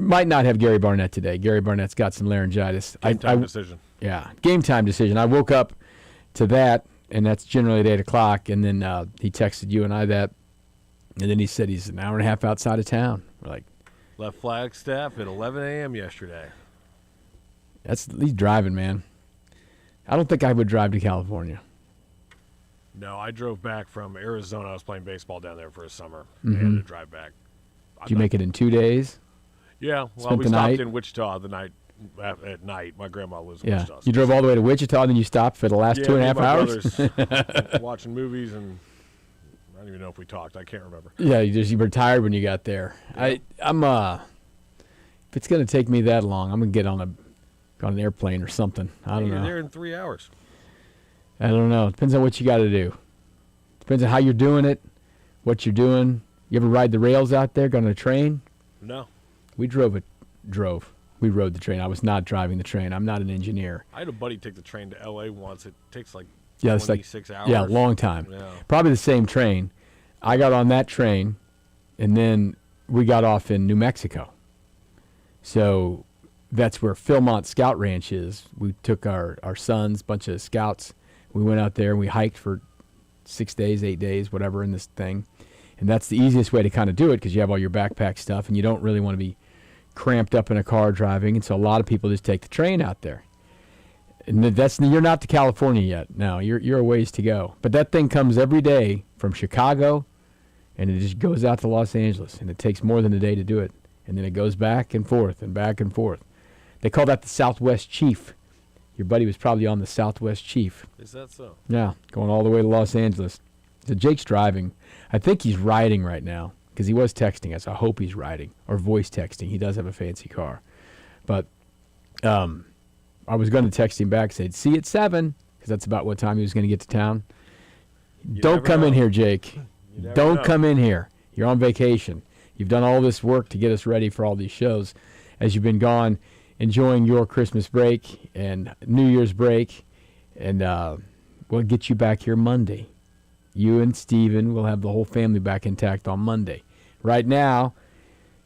might not have Gary Barnett today. Gary Barnett's got some laryngitis. Game time decision. Yeah, game time decision. I woke up to that, and that's generally at 8 o'clock, and then he texted you and I that, and then he said he's an hour and a half outside of town. We're like, left Flagstaff at 11 a.m. yesterday. he's driving, man. I don't think I would drive to California. No, I drove back from Arizona. I was playing baseball down there for a summer. Mm-hmm. I had to drive back. Did you make it in 2 days? Yeah. Well, Spent we the stopped night? in Wichita at night. My grandma lives in Yeah. Wichita. You drove all the way to Wichita, and then you stopped for the last 2.5 hours? Brothers, watching movies, and I don't even know if we talked. I can't remember. Yeah, you were tired when you got there. Yeah. I'm if it's going to take me that long, I'm going to get on an airplane or something. I don't You're know. there in 3 hours. I don't know. Depends on what you got to do. Depends on how you're doing it, what you're doing. You ever ride the rails out there, got on a train? No. We rode the train. I was not driving the train. I'm not an engineer. I had a buddy take the train to L.A. once. It takes like It's 26 hours. Yeah, long time. Yeah. Probably the same train. I got on that train, and then we got off in New Mexico. So that's where Philmont Scout Ranch is. We took our sons, bunch of scouts. We went out there and we hiked for 6 days, 8 days, whatever in this thing. And that's the easiest way to kind of do it because you have all your backpack stuff and you don't really want to be cramped up in a car driving. And so a lot of people just take the train out there. And you're not to California yet. No, you're a ways to go. But that thing comes every day from Chicago, and it just goes out to Los Angeles. And it takes more than a day to do it. And then it goes back and forth and back and forth. They call that the Southwest Chief. Your buddy was probably on the Southwest Chief. Is that so? Yeah, going all the way to Los Angeles. So Jake's driving. I think he's riding right now because he was texting us. I hope he's riding or voice texting. He does have a fancy car. But I was going to text him back, say, see you at 7, because that's about what time he was going to get to town. Don't come in here, Jake. Don't come in here. You're on vacation. You've done all this work to get us ready for all these shows as you've been gone, enjoying your Christmas break and New Year's break, and we'll get you back here Monday. You and Steven will have the whole family back intact on Monday. Right now,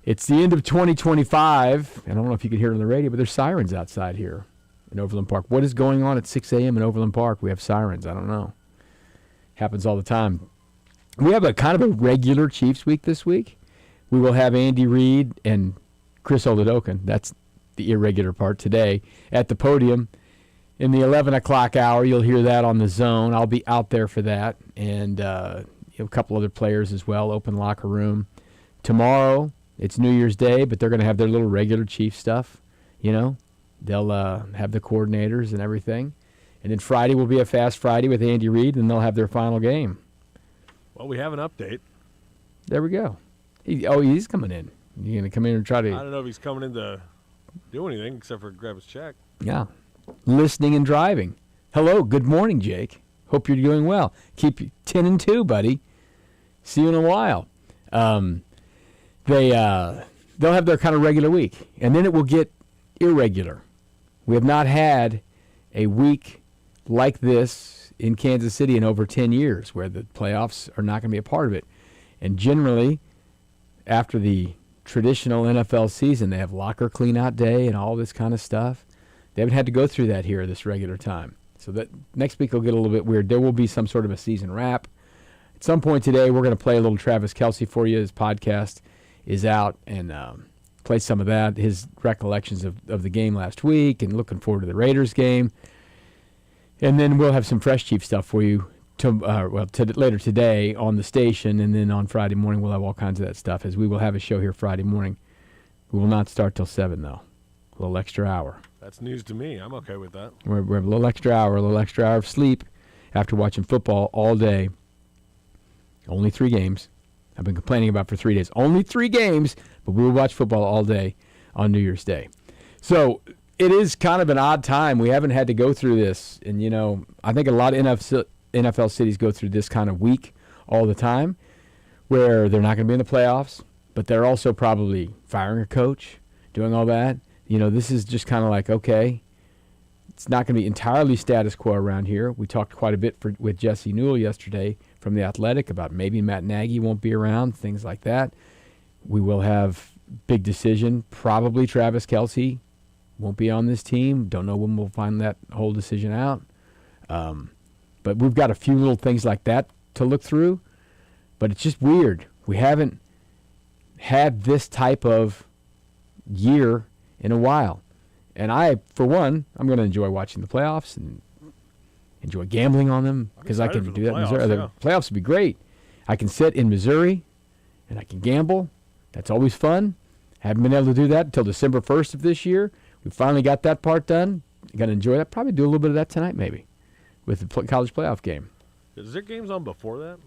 it's the end of 2025, and I don't know if you can hear it on the radio, but there's sirens outside here in Overland Park. What is going on at 6 a.m. in Overland Park? We have sirens. I don't know. Happens all the time. We have a kind of a regular Chiefs week this week. We will have Andy Reid and Chris Oladokun. That's the irregular part today at the podium. In the 11 o'clock hour, you'll hear that on the Zone. I'll be out there for that. And you have a couple other players as well, open locker room. Tomorrow, it's New Year's Day, but they're going to have their little regular Chief stuff. You know, they'll have the coordinators and everything. And then Friday will be a Fast Friday with Andy Reid, and they'll have their final game. Well, we have an update. There we go. He's coming in. You're going to come in and try to... I don't know if he's coming in to do anything except for grab his check. Yeah. Listening and driving. Hello, good morning, Jake. Hope you're doing well. Keep 10-2, buddy. See you in a while. They'll have their kind of regular week, and then it will get irregular. We have not had a week like this in Kansas City in over 10 years where the playoffs are not going to be a part of it. And generally, after the traditional NFL season, they have locker cleanout day and all this kind of stuff. They haven't had to go through that here this regular time. So that next week will get a little bit weird. There will be some sort of a season wrap. At some point today, we're going to play a little Travis Kelce for you. His podcast is out, and play some of that, his recollections of the game last week, and looking forward to the Raiders game. And then we'll have some Fresh Chief stuff for you later today on the station, and then on Friday morning we'll have all kinds of that stuff, as we will have a show here Friday morning. We will not start till 7, though. A little extra hour. That's news to me. I'm okay with that. We have a little extra hour of sleep after watching football all day. Only 3 games. I've been complaining about for 3 days. Only 3 games, but we will watch football all day on New Year's Day. So it is kind of an odd time. We haven't had to go through this. And, you know, I think a lot of NFL cities go through this kind of week all the time where they're not going to be in the playoffs, but they're also probably firing a coach, doing all that. You know, this is just kind of like, okay, it's not going to be entirely status quo around here. We talked quite a bit with Jesse Newell yesterday from The Athletic about maybe Matt Nagy won't be around, things like that. We will have big decision. Probably Travis Kelce won't be on this team. Don't know when we'll find that whole decision out. But we've got a few little things like that to look through. But it's just weird. We haven't had this type of year in a while. And I, for one, I'm going to enjoy watching the playoffs and enjoy gambling on them because I can do that in Missouri. The playoffs would be great. I can sit in Missouri and I can gamble. That's always fun. Haven't been able to do that until December 1st of this year. We finally got that part done. Going to enjoy that. Probably do a little bit of that tonight maybe with the college playoff game. Is there games on before that?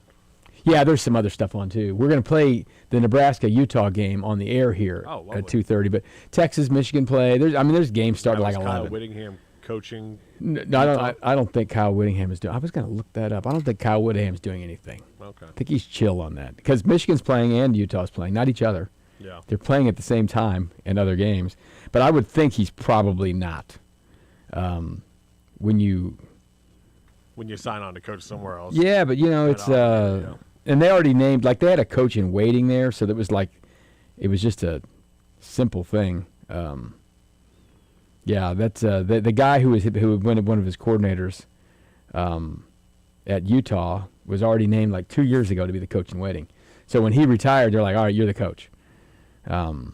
Yeah, there's some other stuff on too. We're going to play the Nebraska-Utah game on the air here at 2:30. But Texas, Michigan play. There's games starting like 11. Kyle Whittingham coaching. No, I don't think Kyle Whittingham is doing. I was going to look that up. I don't think Kyle Whittingham's doing anything. Okay. I think he's chill on that because Michigan's playing and Utah's playing, not each other. Yeah. They're playing at the same time in other games. But I would think he's probably not. When you sign on to coach somewhere else. Yeah, but it's and they already named, like they had a coach in waiting there, so that was like, it was just a simple thing. Yeah, that's the guy who went one of his coordinators at Utah was already named like 2 years ago to be the coach in waiting. So when he retired, they're like, all right, you're the coach. Let's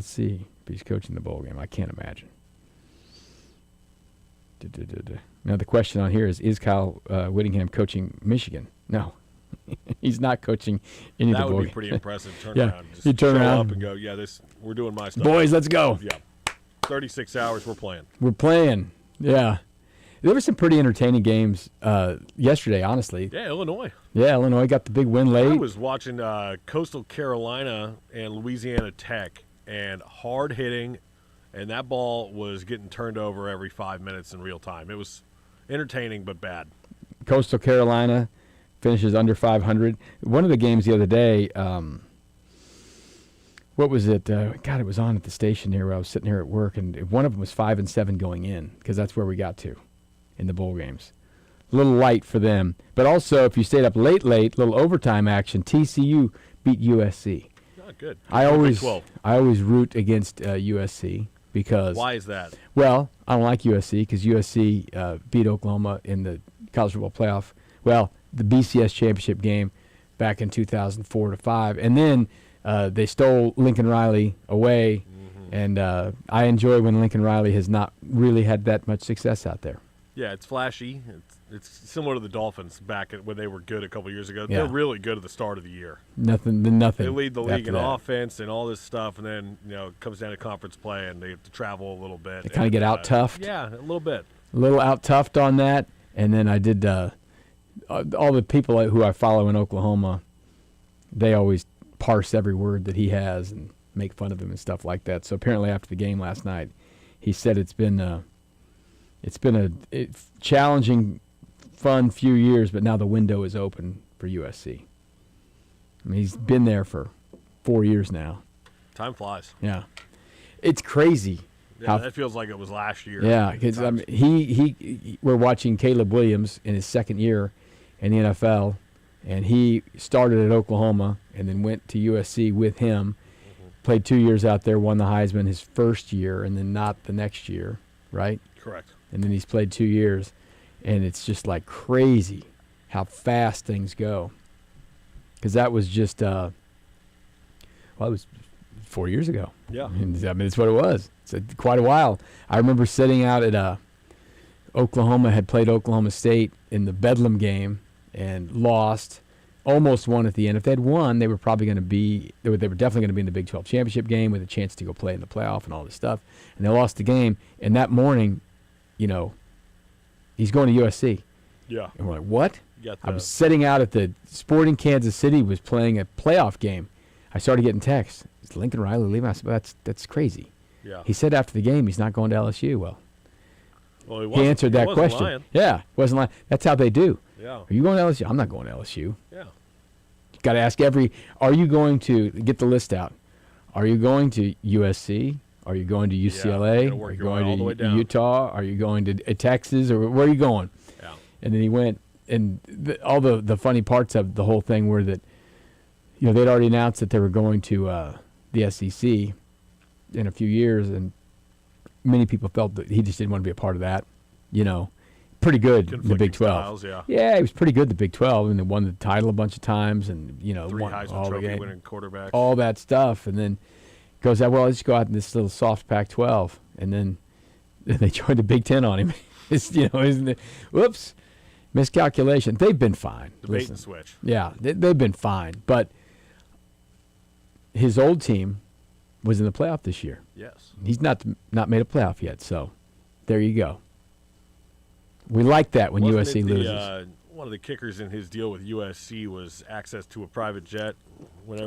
see if he's coaching the bowl game. I can't imagine. Now the question on here is Kyle Whittingham coaching Michigan? No, he's not coaching any of the bowl. That would be pretty impressive. Turn around. Just he'd turn around up and go, we're doing my stuff. Boys, let's go. Yeah, 36 hours, we're playing. We're playing. Yeah, there were some pretty entertaining games yesterday. Honestly. Yeah, Illinois. Yeah, Illinois got the big win late. I was watching Coastal Carolina and Louisiana Tech, and hard hitting. And that ball was getting turned over every 5 minutes in real time. It was entertaining but bad. Coastal Carolina finishes under 500. One of the games the other day, what was it? God, it was on at the station here where I was sitting here at work, and one of them was 5-7 going in because that's where we got to in the bowl games. A little light for them. But also, if you stayed up late, little overtime action, TCU beat USC. Not good. I always root against USC. Because why is that? Well, I don't like USC because USC beat Oklahoma in the college football playoff. Well, the BCS championship game back in 2004-05, and then they stole Lincoln Riley away. Mm-hmm. And I enjoy when Lincoln Riley has not really had that much success out there. Yeah, it's flashy. It's similar to the Dolphins back when they were good a couple years ago. Yeah. They're really good at the start of the year. Nothing. They lead the league in offense and all this stuff, and then it comes down to conference play, and they have to travel a little bit. They kind of get out-toughed. Yeah, a little bit. A little out-toughed on that, and then I did all the people who I follow in Oklahoma, they always parse every word that he has and make fun of him and stuff like that. So apparently after the game last night, he said it's been a challenging, fun few years, but now the window is open for USC. I mean, he's been there for 4 years now. Time flies. Yeah, it's crazy. Yeah, that feels like it was last year. Yeah, because we're watching Caleb Williams in his second year in the NFL, and he started at Oklahoma and then went to USC with him. Mm-hmm. Played 2 years out there, won the Heisman his first year, and then not the next year, right? Correct. And then he's played 2 years, and it's just like crazy how fast things go. Because that was just, it was 4 years ago. Yeah. I mean, it's what it was. It's quite a while. I remember sitting out at Oklahoma, had played Oklahoma State in the Bedlam game and lost, almost won at the end. If they'd won, they were probably going to be, they were definitely going to be in the Big 12 championship game with a chance to go play in the playoff and all this stuff. And they lost the game. And that morning, he's going to USC. Yeah. And we're like, what? I was sitting out at the Sporting Kansas City, was playing a playoff game. I started getting texts. Is Lincoln Riley leaving? I said, that's crazy. Yeah. He said after the game he's not going to LSU. Well, he answered that question. Lying. Yeah, wasn't lying. That's how they do. Yeah. Are you going to LSU? I'm not going to LSU. Yeah. You got to ask are you going to get the list out? Are you going to USC? Are you going to UCLA? Yeah, are you going to Utah? Are you going to Texas? Or where are you going? Yeah. And then he went, and all the funny parts of the whole thing were that they'd already announced that they were going to the SEC in a few years, and many people felt that he just didn't want to be a part of that. Pretty good in the Big 12. Styles, yeah, he was pretty good in the Big 12, and they won the title a bunch of times, and 3 won Heisman all the Trophy games, winning quarterbacks. all that stuff, and then goes out. Well, let's go out in this little soft Pac-12, and then they joined the Big 10 on him. Isn't it? Whoops, miscalculation. They've been fine. The bait and switch. Yeah, they've been fine, but his old team was in the playoff this year. Yes. He's not made a playoff yet, so there you go. We like that when Wasn't USC it loses. One of the kickers in his deal with USC was access to a private jet.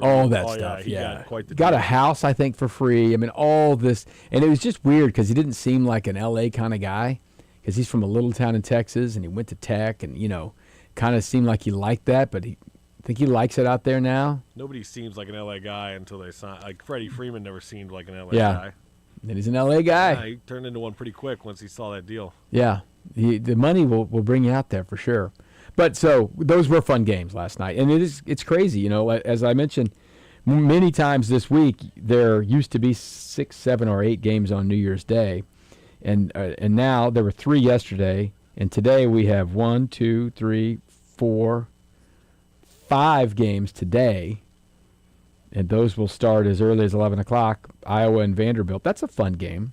All that stuff, Yeah, he got quite the got deal. a house, I think, for free. I mean, all this. And it was just weird because he didn't seem like an L.A. kind of guy because he's from a little town in Texas, and he went to Tech and, kind of seemed like he liked that, but I think he likes it out there now. Nobody seems like an LA guy until they sign. Like Freddie Freeman never seemed like an LA Yeah. guy. And he's an L.A. guy. Yeah, he turned into one pretty quick once he saw that deal. Yeah. The money will bring you out there for sure. But so those were fun games last night. And it's crazy, as I mentioned many times this week, there used to be 6, 7, or 8 games on New Year's Day. And now there were 3 yesterday. And today we have 1, 2, 3, 4, 5 games today. And those will start as early as 11 o'clock. Iowa and Vanderbilt. That's a fun game.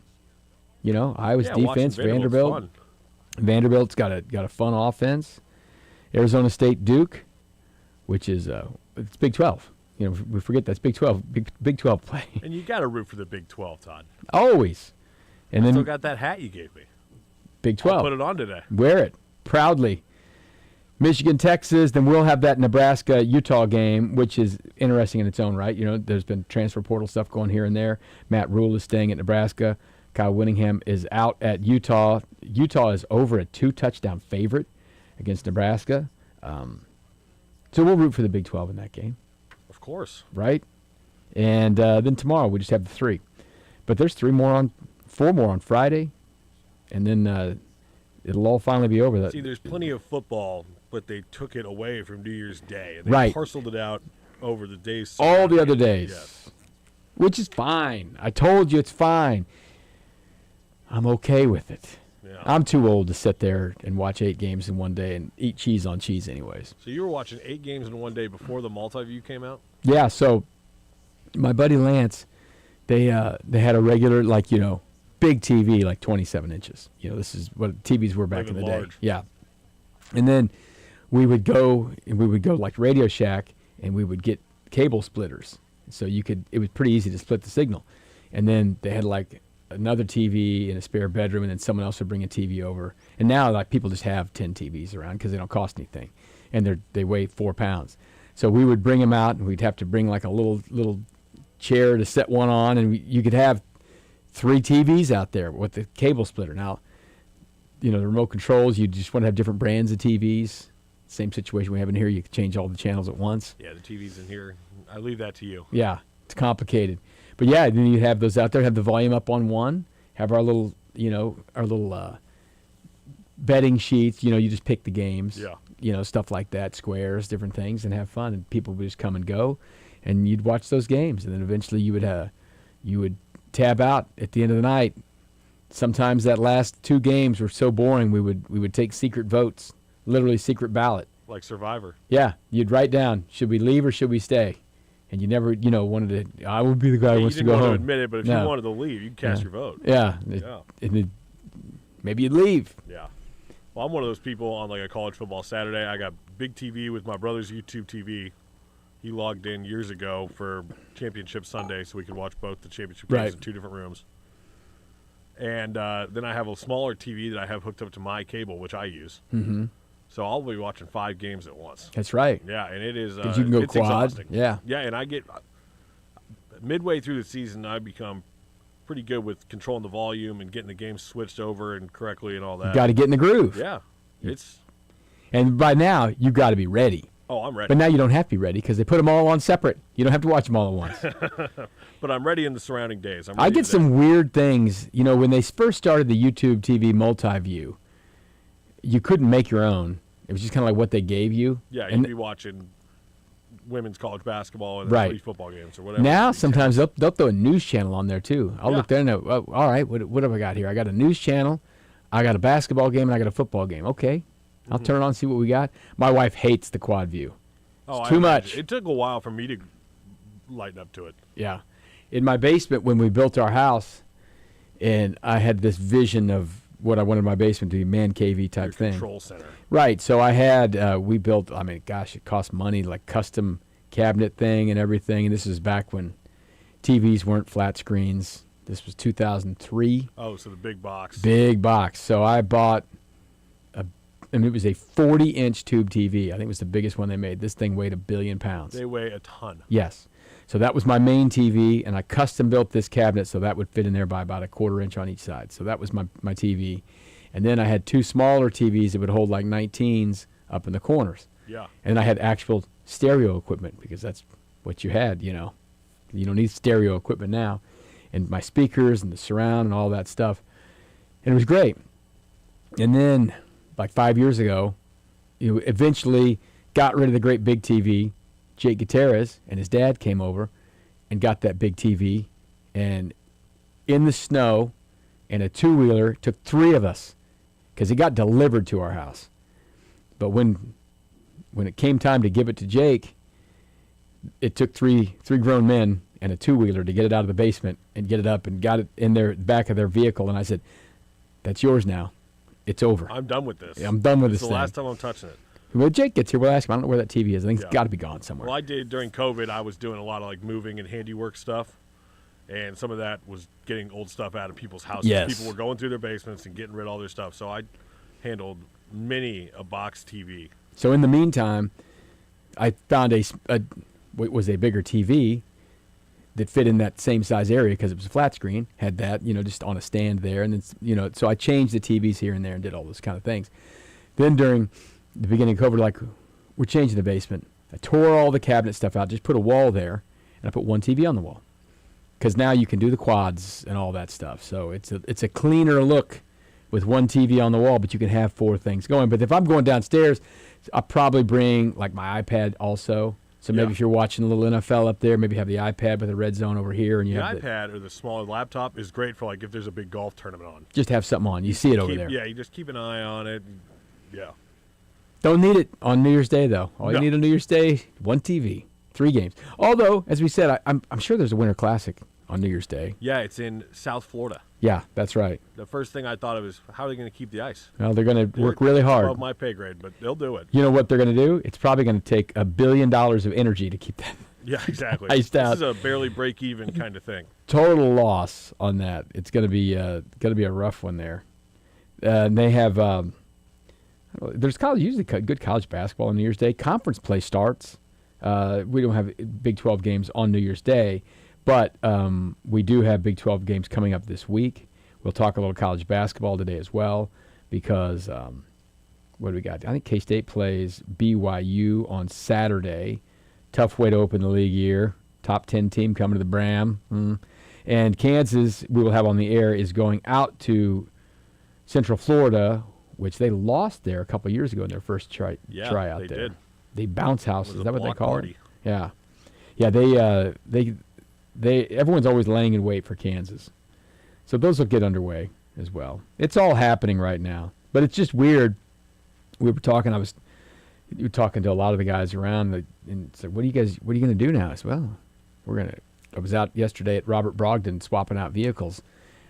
Iowa's Yeah, watching defense, Vanderbilt. fun. Vanderbilt's got a fun offense. Arizona State, Duke, which is it's Big 12. We forget that's Big 12. Big 12 play And you got to root for the Big 12, Todd. always. And I then still got that hat you gave me. Big I'll 12. put it on today. Wear it proudly. Michigan, Texas. Then we'll have that Nebraska Utah game, which is interesting in its own right. There's been transfer portal stuff going here and there. Matt Rule is staying at Nebraska. Kyle Whittingham is out at Utah. Utah is over a 2-touchdown favorite against Nebraska. So we'll root for the Big 12 in that game, Of course. right? And then tomorrow we just have the 3. But there's 4 more on Friday, and then it'll all finally be over. See, there's plenty of football, but they took it away from New Year's Day. And they Right. parceled it out over the days. All the other days. Yes. Which is fine. I told you it's fine. I'm okay with it. Yeah. I'm too old to sit there and watch 8 games in one day and eat cheese on cheese anyways. So you were watching 8 games in one day before the multi-view came out? Yeah, so my buddy Lance, they had a regular, big TV, like 27 inches. This is what TVs were back in the day. Large. Yeah. And then we would go like Radio Shack, and we would get cable splitters. So it was pretty easy to split the signal. And then they had like another TV in a spare bedroom, and then someone else would bring a TV over. And now people just have 10 TVs around because they don't cost anything, and they weigh 4 pounds. So we would bring them out, and we'd have to bring like a little chair to set one on, and you could have 3 TVs out there with the cable splitter. Now, the remote controls, you just want to have different brands of TVs. Same situation we have in here. You can change all the channels at once. Yeah, the TV's in here. I leave that to you. Yeah, it's complicated. But yeah, then you have those out there, have the volume up on one, have our little betting sheets. You just pick the games. Yeah. Stuff like that, squares, different things, and have fun. And people would just come and go, and you'd watch those games. And then eventually you would tab out at the end of the night. Sometimes that last 2 games were so boring, we would take secret votes, literally secret ballot. Like Survivor. Yeah, you'd write down, should we leave or should we stay? And you never, wanted to. I would be the guy who wants to go home. You didn't want to admit it, but if No. you wanted to leave, you'd cast your vote. Yeah. Yeah. Maybe you'd leave. Yeah. Well, I'm one of those people on like a college football Saturday. I got big TV with my brother's YouTube TV. He logged in years ago for Championship Sunday so we could watch both the championship games Right. in 2 different rooms. And then I have a smaller TV that I have hooked up to my cable, which I use. Mm-hmm. So I'll be watching 5 games at once. That's right. Yeah, and it is. Because you can go it's quad. exhausting. Yeah. Yeah, and I get midway through the season, I become pretty good with controlling the volume and getting the game switched over and correctly and all that. You got to get in the groove. Yeah, it's. And by now, you've got to be ready. Oh, I'm ready. But now you don't have to be ready because they put them all on separate. You don't have to watch them all at once. But I'm ready in the surrounding days. I get some weird things. When they first started the YouTube TV multi-view, you couldn't make your own. It was just kind of like what they gave you. Yeah, you'd and be watching women's college basketball and Right. 3 football games or whatever. Now, sometimes they'll throw a news channel on there, too. I'll Yeah. look there and go, oh, all right, what have I got here? I got a news channel, I got a basketball game, and I got a football game. Okay. I'll turn it on and see what we got. My wife hates the quad view. Oh, It's too much. It took a while for me to lighten up to it. Yeah. In my basement, when we built our house, and I had this vision of what I wanted my basement to be, man cavey type Your thing. control center. Right. So I had, we built, I mean, gosh, it cost money, like custom cabinet thing and everything. And this is back when TVs weren't flat screens. This was 2003. Oh, so the big box. Big box. So I bought, and it was a 40-inch tube TV. I think it was the biggest one they made. This thing weighed 1 billion pounds. They weigh a ton. Yes. So that was my main TV, and I custom built this cabinet so that would fit in there by about 1/4 inch on each side. So that was my TV. And then I had 2 smaller TVs that would hold like 19s up in the corners. Yeah. And I had actual stereo equipment because that's what you had, you know. You don't need stereo equipment now. And my speakers and the surround and all that stuff. And it was great. And then, like 5 years ago, you eventually got rid of the great big TV. Jake Gutierrez and his dad came over and got that big TV. And in the snow, and a 2-wheeler, took 3 of us because it got delivered to our house. But when it came time to give it to Jake, it took three grown men and a 2-wheeler to get it out of the basement and get it up and got it in their back of their vehicle. And I said, "That's yours now. It's over. I'm done with this. I'm done with It's this the thing." last time I'm touching it. When Jake gets here, we'll ask him. I don't know where that TV is. I think it's got to be gone somewhere. Well, I did during COVID. I was doing a lot of like moving and handiwork stuff, and some of that was getting old stuff out of people's houses. Yes. People were going through their basements and getting rid of all their stuff. So I handled many a box TV. So in the meantime, I found what was a bigger TV that fit in that same size area because it was a flat screen. Had that, just on a stand there, and then so I changed the TVs here and there and did all those kind of things. Then during the beginning of COVID, like, we're changing the basement. I tore all the cabinet stuff out, just put a wall there, and I put one TV on the wall. Because now you can do the quads and all that stuff. So it's a cleaner look with one TV on the wall, but you can have 4 things going. But if I'm going downstairs, I'll probably bring like my iPad also. So maybe if you're watching a little NFL up there, maybe have the iPad with a red zone over here, and you The have iPad or the smaller laptop is great for like if there's a big golf tournament on. just have something on. You see it over there. Yeah, you just keep an eye on it. Yeah. Don't need it on New Year's Day, though. All you No. need on New Year's Day, one TV, 3 games. Although, as we said, I'm sure there's a Winter Classic on New Year's Day. Yeah, it's in South Florida. Yeah, that's right. The first thing I thought of is how are they going to keep the ice? Well, they're going to work really hard. Above my pay grade, but they'll do it. You know what they're going to do? It's probably going to take $1 billion of energy to keep that. Yeah, exactly. Iced out. This is a barely break even kind of thing. Total loss on that. It's going to be a rough one there. And they have there's usually good college basketball on New Year's Day. Conference play starts. We don't have Big 12 games on New Year's Day, but we do have Big 12 games coming up this week. We'll talk a little college basketball today as well because what do we got? I think K-State plays BYU on Saturday. Tough way to open the league year. Top 10 team coming to the Bram. And Kansas, we will have on the air, is going out to Central Florida, which they lost there a couple years ago in their first tryout they there. did. The bounce house, It was is a that what they block call party. it? Yeah. Yeah, they everyone's always laying in wait for Kansas. So those will get underway as well. It's all happening right now. But it's just weird. We were talking, you were talking to a lot of the guys around and said, what are you going to do now? I said, well, I was out yesterday at Robert Brogdon swapping out vehicles.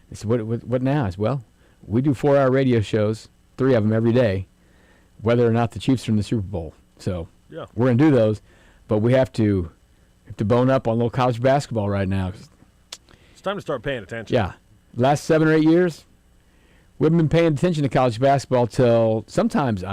They said, what now? I said, well, we do 4-hour radio shows, 3 of them every day, whether or not the Chiefs are in the Super Bowl. So Yeah. we're going to do those, but we have to bone up on a little college basketball right now. It's time to start paying attention. Yeah. Last 7 or 8 years, we haven't been paying attention to college basketball till sometimes,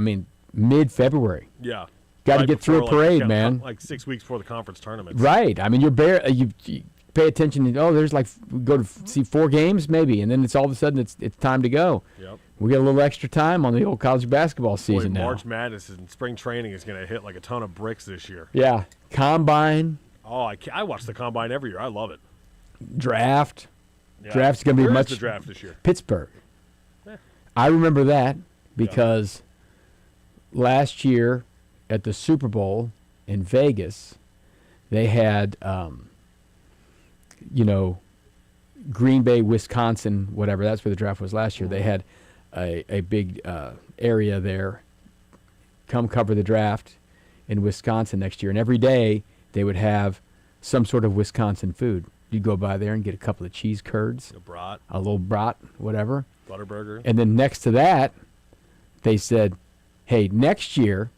mid-February. Yeah. Got to Right get through a before, parade, man. Like 6 weeks before the conference tournament. Right. I mean, you pay attention. There's we go to see 4 games maybe, and then it's all of a sudden it's time to go. Yep. We get a little extra time on the old college basketball season Boy, now. March Madness and spring training is going to hit like a ton of bricks this year. Yeah. Combine, Oh, I watch the combine every year. I love it. draft. Yeah. Draft's going to be Where is much. the draft this year? Pittsburgh. Yeah. I remember that because last year at the Super Bowl in Vegas, they had, Green Bay, Wisconsin, whatever. That's where the draft was last year. They had a big area there. Come cover the draft in Wisconsin next year. And every day they would have some sort of Wisconsin food. You'd go by there and get a couple of cheese curds. A little brat, whatever. Butterburger. And then next to that, they said, hey, next year,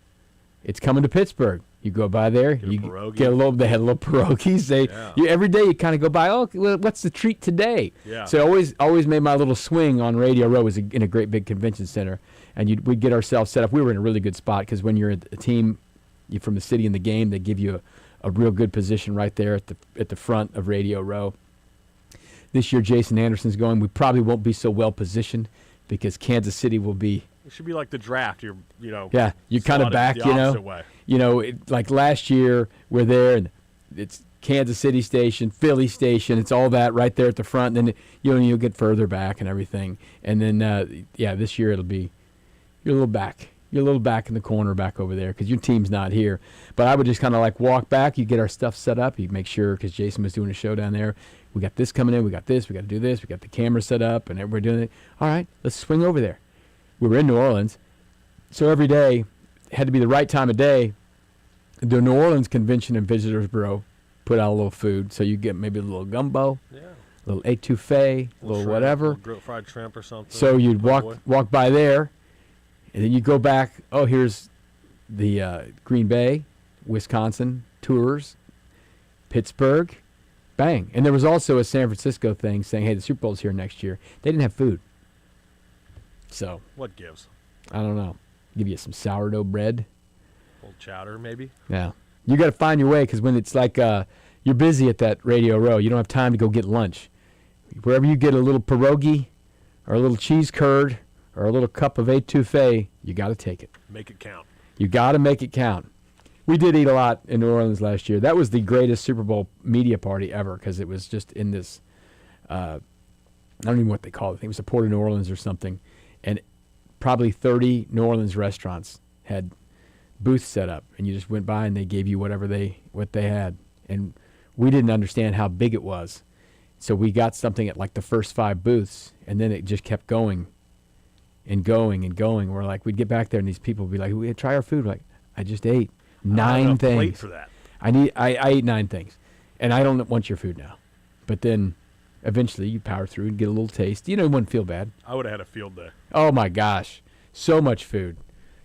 it's coming to Pittsburgh. You go by there, get you a get they had little pierogies. Every day you kind of go by, what's the treat today? Yeah. So I always made my little swing on Radio Row. It was in a great big convention center. And we'd get ourselves set up. We were in a really good spot because when you're a team from the city in the game, they give you a real good position right there at the front of Radio Row. This year, Jason Anderson's going. We probably won't be so well positioned because Kansas City will be. It should be like the draft. You're kind of back. Way. Like last year, we're there and it's Kansas City station, Philly station. It's all that right there at the front. And then you'll get further back and everything. And then this year it'll be. You're a little back. You're a little back in the corner back over there because your team's not here. But I would just kind of like walk back. You get our stuff set up. You make sure because Jason was doing a show down there. We got this coming in. We got this. We got to do this. We got the camera set up and everybody doing it. All right, let's swing over there. We were in New Orleans. So every day had to be the right time of day. The New Orleans Convention and Visitors Bureau put out a little food. So you get maybe a little gumbo. Yeah. A little etouffee, a little whatever. Grilled fried shrimp or something. So you'd walk by there. And then you go back, here's the Green Bay, Wisconsin tours, Pittsburgh, bang. And there was also a San Francisco thing saying, hey, the Super Bowl's here next year. They didn't have food. So. What gives? I don't know. Give you some sourdough bread. A little chowder, maybe? Yeah. You got to find your way because when it's like you're busy at that Radio Row, you don't have time to go get lunch. Wherever you get a little pierogi or a little cheese curd, or a little cup of etouffee, you got to take it. Make it count. You got to make it count. We did eat a lot in New Orleans last year. That was the greatest Super Bowl media party ever because it was just in this, I don't even know what they call it. I think it was a Port of New Orleans or something. And probably 30 New Orleans restaurants had booths set up. And you just went by and they gave you what they had. And we didn't understand how big it was. So we got something at like the first 5 booths. And then it just kept going. And going and going. We're like, we'd get back there and these people would be like, we try our food. We're like, I just ate 9 things. Plate for that. I ate 9 things. And I don't want your food now. But then eventually you power through and get a little taste. It wouldn't feel bad. I would have had a field day. Oh my gosh. So much food.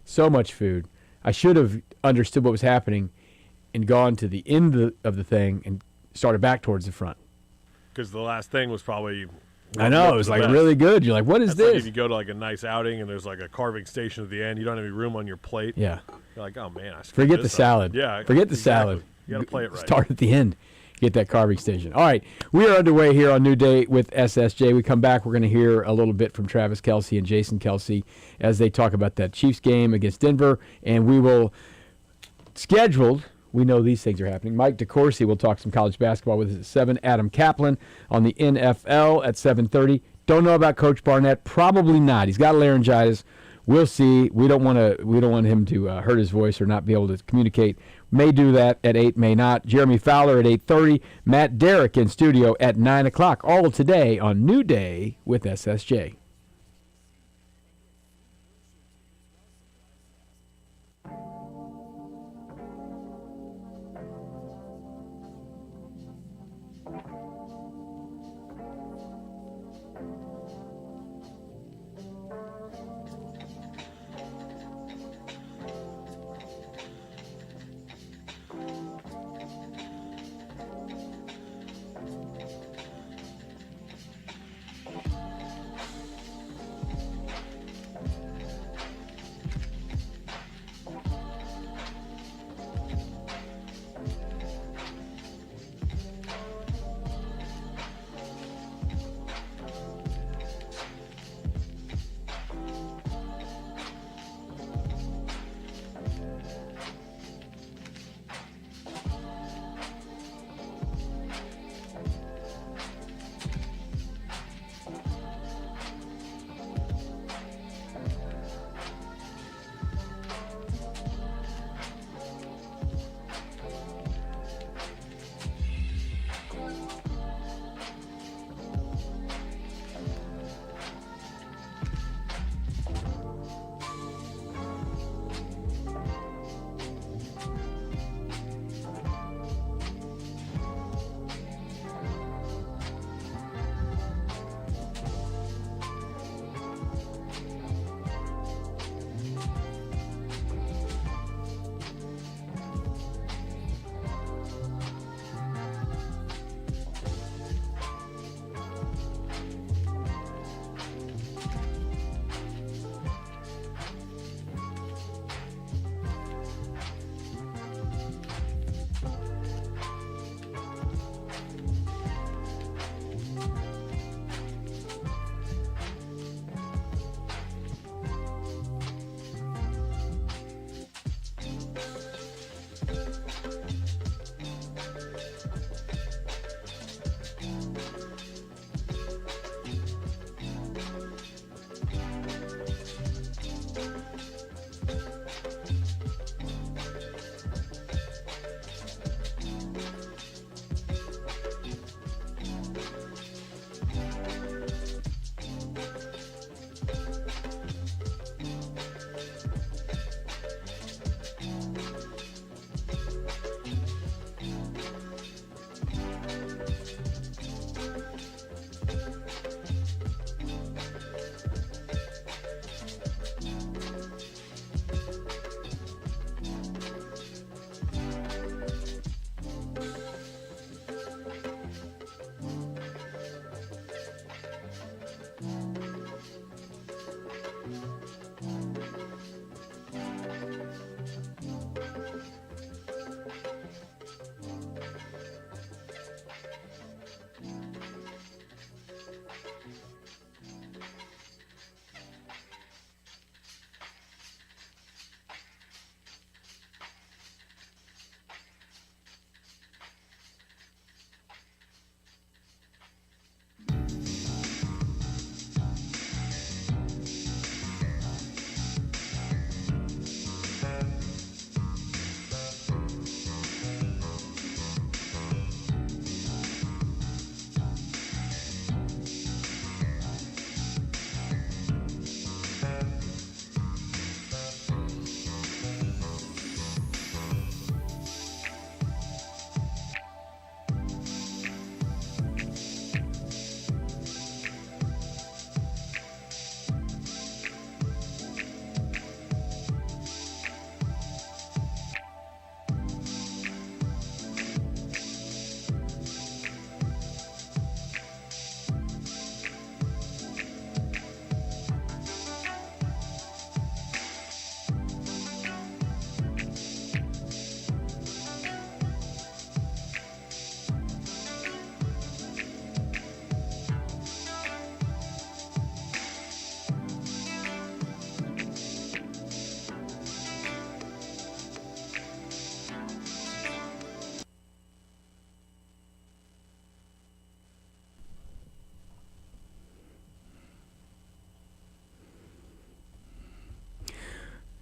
So much food. I should have understood what was happening and gone to the end of the thing and started back towards the front. Because the last thing was probably. I know, it was like really good. You're like, what is That's this? Like if you go to like a nice outing and there's like a carving station at the end, you don't have any room on your plate. Yeah. You're like, oh man, I forget the salad. Yeah. Forget the salad. You got to play it right. Start at the end. Get that carving station. All right. We are underway here on New Day with SSJ. We come back. We're going to hear a little bit from Travis Kelce and Jason Kelce as they talk about that Chiefs game against Denver. And we will scheduled. We know these things are happening. Mike DeCourcy will talk some college basketball with us at 7. Adam Kaplan on the NFL at 7:30. Don't know about Coach Barnett. Probably not. He's got laryngitis. We'll see. We don't want him to hurt his voice or not be able to communicate. May do that at 8, may not. Jeremy Fowler at 8:30. Matt Derrick in studio at 9 o'clock. All today on New Day with SSJ.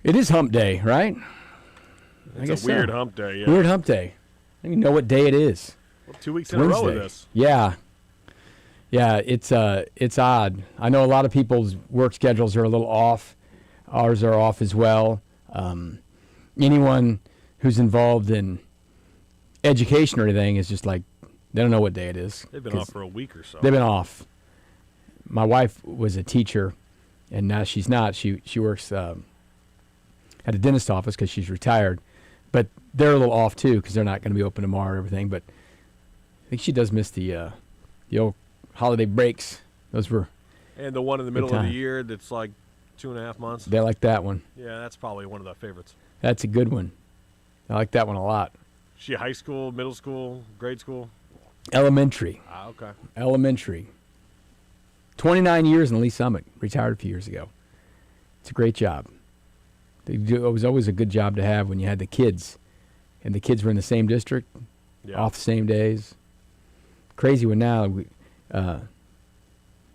It is hump day, right? I guess It's a weird so. hump day, yeah. Weird hump day. I don't even know what day it is. Well, 2 weeks It's in a row Wednesday. of this. Yeah. Yeah, it's odd. I know a lot of people's work schedules are a little off. Ours are off as well. Anyone who's involved in education or anything is just like, they don't know what day it is. They've been off for a week or so. They've been off. My wife was a teacher, and now she's not. She works at a dentist office because she's retired. But they're a little off, too, because they're not going to be open tomorrow or everything. But I think she does miss the old holiday breaks. Those were And the one in the middle of the time. year that's like 2.5 months. they like that one. Yeah, that's probably one of the favorites. That's a good one. I like that one a lot. She high school, middle school, grade school? Elementary. Ah, okay. Elementary. 29 years in Lee Summit. Retired a few years ago. It's a great job. It was always a good job to have when you had the kids. And the kids were in the same district, Yeah. off the same days. Crazy one now.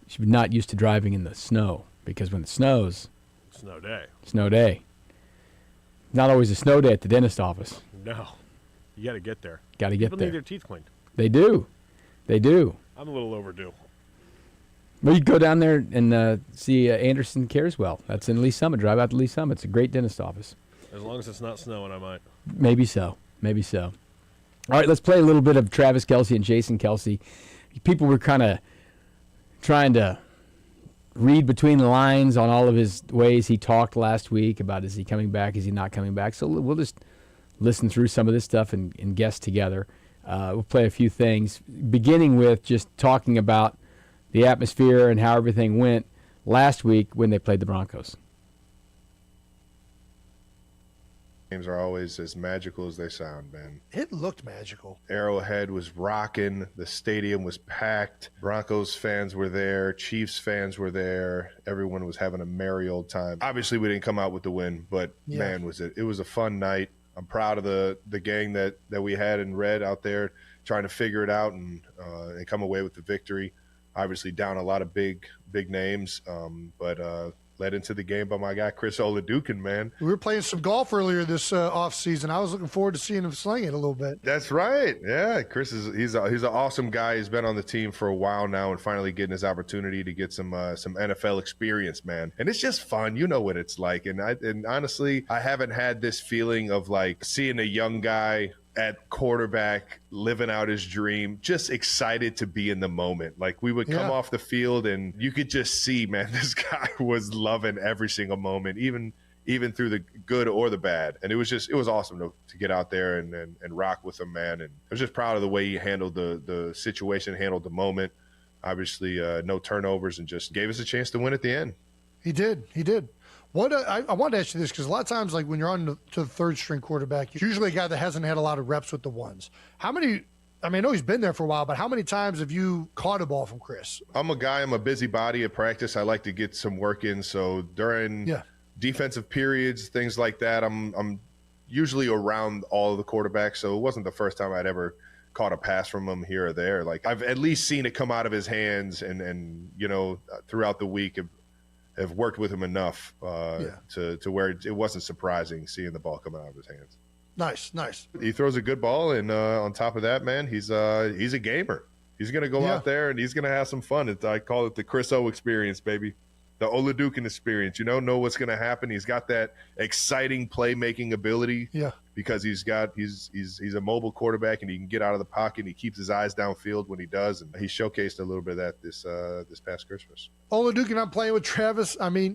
She's not used to driving in the snow because when it snows, Snow day. snow day. Not always a snow day at the dentist office. No. You got to get there. Got to get People there. need their teeth cleaned. They do. They do. I'm a little overdue. Well, you go down there and see Anderson Careswell. That's in Lee Summit. Drive out to Lee Summit. It's a great dentist office. As long as it's not snowing, I might. Maybe so. Maybe so. All right, let's play a little bit of Travis Kelce and Jason Kelce. People were kind of trying to read between the lines on all of his ways he talked last week about is he coming back, is he not coming back. So we'll just listen through some of this stuff and guess together. We'll play a few things, beginning with just talking about the atmosphere and how everything went last week when they played the Broncos. Games are always as magical as they sound, man. It looked magical. Arrowhead was rocking. The stadium was packed. Broncos fans were there. Chiefs fans were there. Everyone was having a merry old time. Obviously, we didn't come out with the win, but man, was it was a fun night. I'm proud of the gang that we had in red out there trying to figure it out and come away with the victory. Obviously, down a lot of big names, but led into the game by my guy Chris Oladukin, man. We were playing some golf earlier this off season. I was looking forward to seeing him sling it a little bit. That's right. Yeah, Chris he's an awesome guy. He's been on the team for a while now, and finally getting his opportunity to get some NFL experience, man. And it's just fun. You know what it's like. And honestly, I haven't had this feeling of like seeing a young guy at quarterback living out his dream, just excited to be in the moment. Like we would come off the field and you could just see, man, this guy was loving every single moment, even through the good or the bad. And it was awesome to get out there and rock with him, man. And I was just proud of the way he handled the situation, handled the moment. Obviously, no turnovers, and just gave us a chance to win at the end. He did. What I wanted to ask you this, because a lot of times, like when you're on to the third string quarterback, you're usually a guy that hasn't had a lot of reps with the ones. How many? I mean, I know he's been there for a while, but how many times have you caught a ball from Chris? I'm a busybody at practice. I like to get some work in. So during defensive periods, things like that, I'm usually around all of the quarterbacks. So it wasn't the first time I'd ever caught a pass from him here or there. Like I've at least seen it come out of his hands, and throughout the week have worked with him enough to where it wasn't surprising seeing the ball coming out of his hands. Nice. He throws a good ball, and on top of that, man, he's a gamer. He's gonna go out there and he's gonna have some fun. I call it the Chris O experience, baby. The Oladukin experience. Know what's gonna happen. He's got that exciting playmaking ability. Yeah. Because he's a mobile quarterback and he can get out of the pocket and he keeps his eyes downfield when he does, and he showcased a little bit of that this past Christmas. Oladukin, I'm playing with Travis. I mean,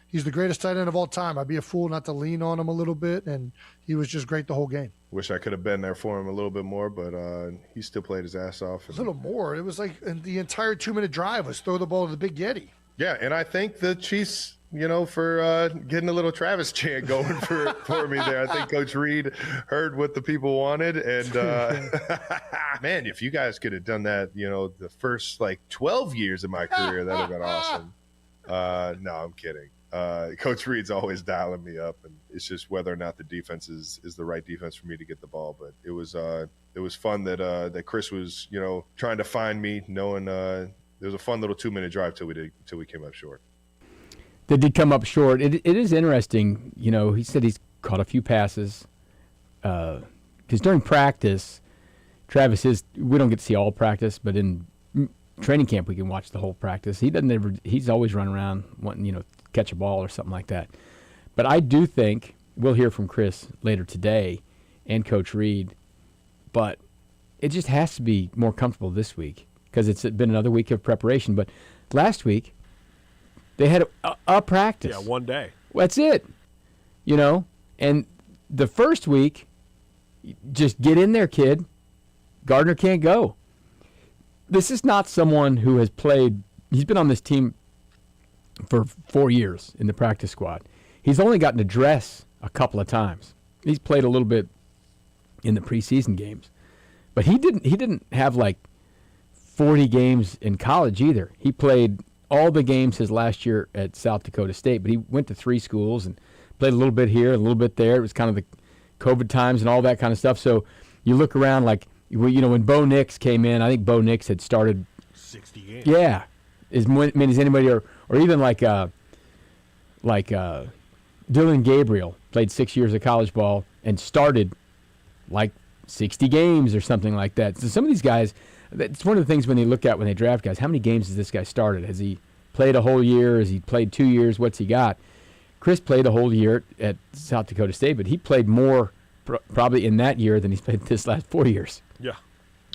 he's the greatest tight end of all time. I'd be a fool not to lean on him a little bit, and he was just great the whole game. Wish I could have been there for him a little bit more, but he still played his ass off. A little more. It was like the entire 2-minute drive was throw the ball to the Big Yeti. Yeah, and I think the Chiefs, for getting a little Travis chant going for me there. I think Coach Reed heard what the people wanted, and man, if you guys could have done that, the first 12 years of my career, that would have been awesome. No, I'm kidding. Coach Reed's always dialing me up, and it's just whether or not the defense is the right defense for me to get the ball. But it was fun that Chris was trying to find me, knowing. It was a fun little 2-minute drive till we came up short. They did come up short. It is interesting. You know, he said he's caught a few passes. Because during practice, Travis we don't get to see all practice, but in training camp we can watch the whole practice. He's always running around wanting, catch a ball or something like that. But I do think we'll hear from Chris later today and Coach Reed, but it just has to be more comfortable this week because it's been another week of preparation. But last week, they had a practice. Yeah, one day. That's it. And the first week, just get in there, kid. Gardner can't go. This is not someone who has played. He's been on this team for 4 years in the practice squad. He's only gotten to dress a couple of times. He's played a little bit in the preseason games. But he didn't have like 40 games in college either. He played all the games his last year at South Dakota State, but he went to 3 schools and played a little bit here, a little bit there. It was kind of the COVID times and all that kind of stuff. So you look around like, when Bo Nix came in, I think Bo Nix had started 60 games. Yeah, as many as anybody, or even like Dylan Gabriel played 6 years of college ball and started like 60 games or something like that. So some of these guys, it's one of the things when they look at when they draft guys, how many games has this guy started? Has he played a whole year? Has he played 2 years? What's he got? Chris played a whole year at South Dakota State, but he played more probably in that year than he's played this last 4 years. Yeah.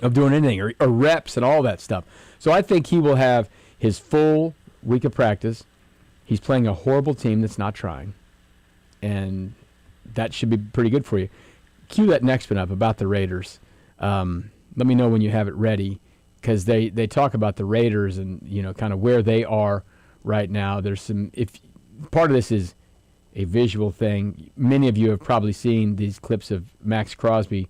Of doing anything, or reps and all that stuff. So I think he will have his full week of practice. He's playing a horrible team that's not trying, and that should be pretty good for you. Cue that next one up about the Raiders. Let me know when you have it ready, because they talk about the Raiders and kind of where they are right now. There's part of this is a visual thing. Many of you have probably seen these clips of Max Crosby.